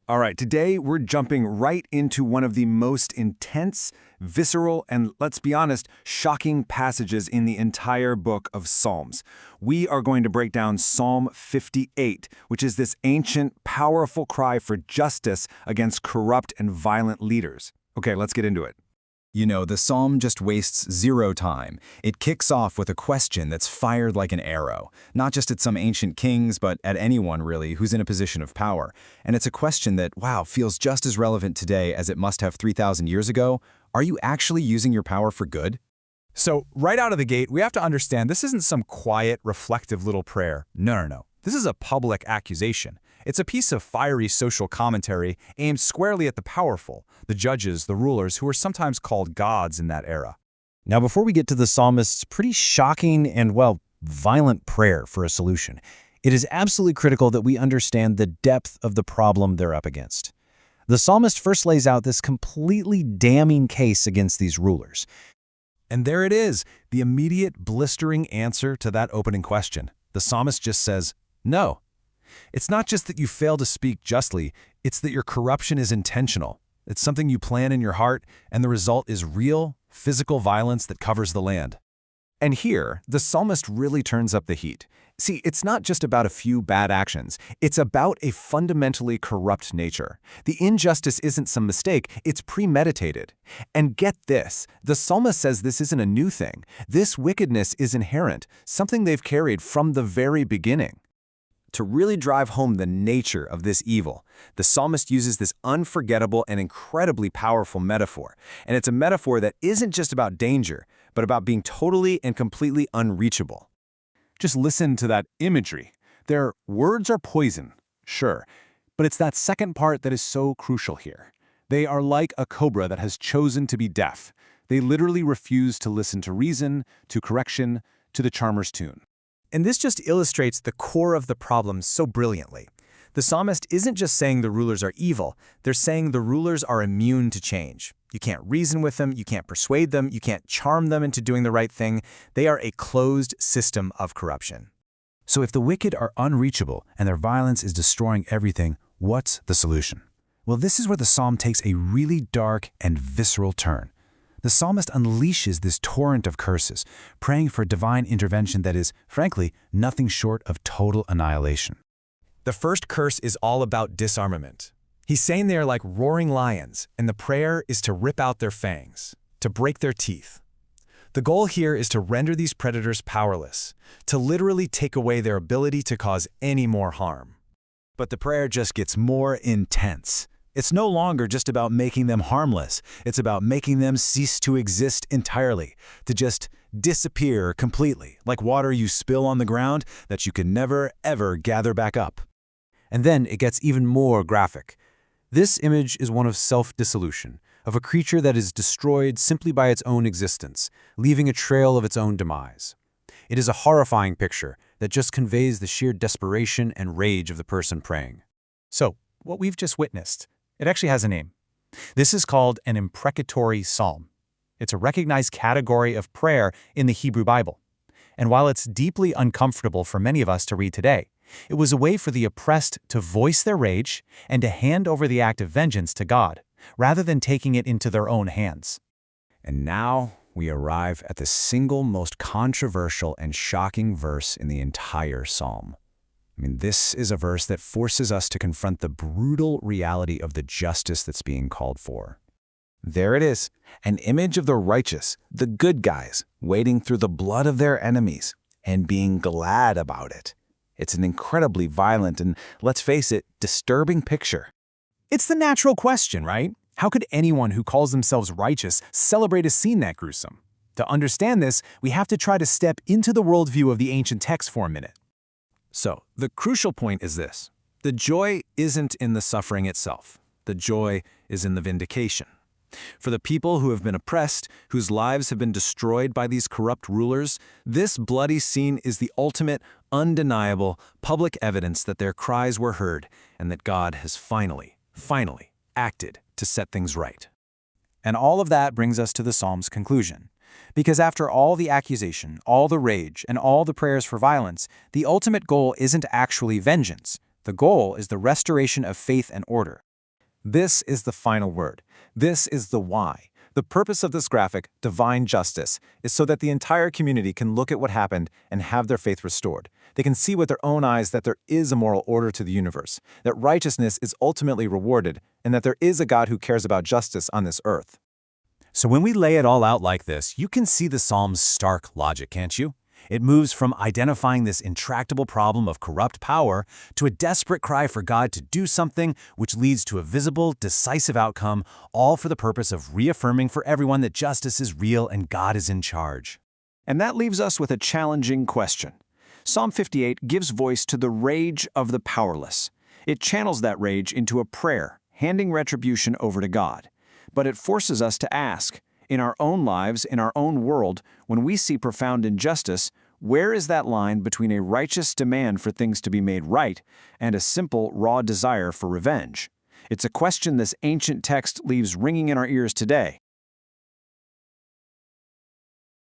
All right, today we're jumping right into one of the most intense, visceral, and let's be honest, shocking passages in the entire book of Psalms. We are going to break down Psalm 58, which is this ancient, powerful cry for justice against corrupt and violent leaders. Okay, let's get into it. You know, the psalm just wastes zero time. It kicks off with a question that's fired like an arrow, not just at some ancient kings, but at anyone, really, who's in a position of power. And it's a question that, wow, feels just as relevant today as it must have 3,000 years ago. Are you actually using your power for good? So right out of the gate, we have to understand this isn't some quiet, reflective little prayer. No. This is a public accusation. It's a piece of fiery social commentary aimed squarely at the powerful, the judges, the rulers, who were sometimes called gods in that era. Now, before we get to the psalmist's pretty shocking and, well, violent prayer for a solution, it is absolutely critical that we understand the depth of the problem they're up against. The psalmist first lays out this completely damning case against these rulers. And there it is, the immediate, blistering answer to that opening question. The psalmist just says, no. It's not just that you fail to speak justly, it's that your corruption is intentional. It's something you plan in your heart, and the result is real, physical violence that covers the land. And here, the psalmist really turns up the heat. See, it's not just about a few bad actions. It's about a fundamentally corrupt nature. The injustice isn't some mistake, it's premeditated. And get this, the psalmist says this isn't a new thing. This wickedness is inherent, something they've carried from the very beginning. To really drive home the nature of this evil, the psalmist uses this unforgettable and incredibly powerful metaphor. And it's a metaphor that isn't just about danger, but about being totally and completely unreachable. Just listen to that imagery. Their words are poison, sure, but it's that second part that is so crucial here. They are like a cobra that has chosen to be deaf. They literally refuse to listen to reason, to correction, to the charmer's tune. And this just illustrates the core of the problem so brilliantly. The psalmist isn't just saying the rulers are evil, they're saying the rulers are immune to change. You can't reason with them, you can't persuade them, you can't charm them into doing the right thing. They are a closed system of corruption. So if the wicked are unreachable and their violence is destroying everything, what's the solution? Well, this is where the psalm takes a really dark and visceral turn. The psalmist unleashes this torrent of curses, praying for divine intervention that is, frankly, nothing short of total annihilation. The first curse is all about disarmament. He's saying they are like roaring lions, and the prayer is to rip out their fangs, to break their teeth. The goal here is to render these predators powerless, to literally take away their ability to cause any more harm. But the prayer just gets more intense. It's no longer just about making them harmless. It's about making them cease to exist entirely, to just disappear completely, like water you spill on the ground that you can never, ever gather back up. And then it gets even more graphic. This image is one of self-dissolution, of a creature that is destroyed simply by its own existence, leaving a trail of its own demise. It is a horrifying picture that just conveys the sheer desperation and rage of the person praying. So, what we've just witnessed, it actually has a name. This is called an imprecatory psalm. It's a recognized category of prayer in the Hebrew Bible. And while it's deeply uncomfortable for many of us to read today, it was a way for the oppressed to voice their rage and to hand over the act of vengeance to God, rather than taking it into their own hands. And now we arrive at the single most controversial and shocking verse in the entire psalm. This is a verse that forces us to confront the brutal reality of the justice that's being called for. There it is, an image of the righteous, the good guys, wading through the blood of their enemies and being glad about it. It's an incredibly violent and, let's face it, disturbing picture. It's the natural question, right? How could anyone who calls themselves righteous celebrate a scene that gruesome? To understand this, we have to try to step into the worldview of the ancient text for a minute. So, the crucial point is this. The joy isn't in the suffering itself. The joy is in the vindication. For the people who have been oppressed, whose lives have been destroyed by these corrupt rulers, this bloody scene is the ultimate, undeniable, public evidence that their cries were heard and that God has finally acted to set things right. And all of that brings us to the psalm's conclusion. Because after all the accusation, all the rage, and all the prayers for violence, the ultimate goal isn't actually vengeance. The goal is the restoration of faith and order. This is the final word. This is the why. The purpose of this graphic, divine justice, is so that the entire community can look at what happened and have their faith restored. They can see with their own eyes that there is a moral order to the universe, that righteousness is ultimately rewarded, and that there is a God who cares about justice on this earth. So when we lay it all out like this, you can see the Psalm's stark logic, can't you? It moves from identifying this intractable problem of corrupt power to a desperate cry for God to do something which leads to a visible, decisive outcome, all for the purpose of reaffirming for everyone that justice is real and God is in charge. And that leaves us with a challenging question. Psalm 58 gives voice to the rage of the powerless. It channels that rage into a prayer, handing retribution over to God. But it forces us to ask, in our own lives, in our own world, when we see profound injustice, where is that line between a righteous demand for things to be made right and a simple, raw desire for revenge? It's a question this ancient text leaves ringing in our ears today.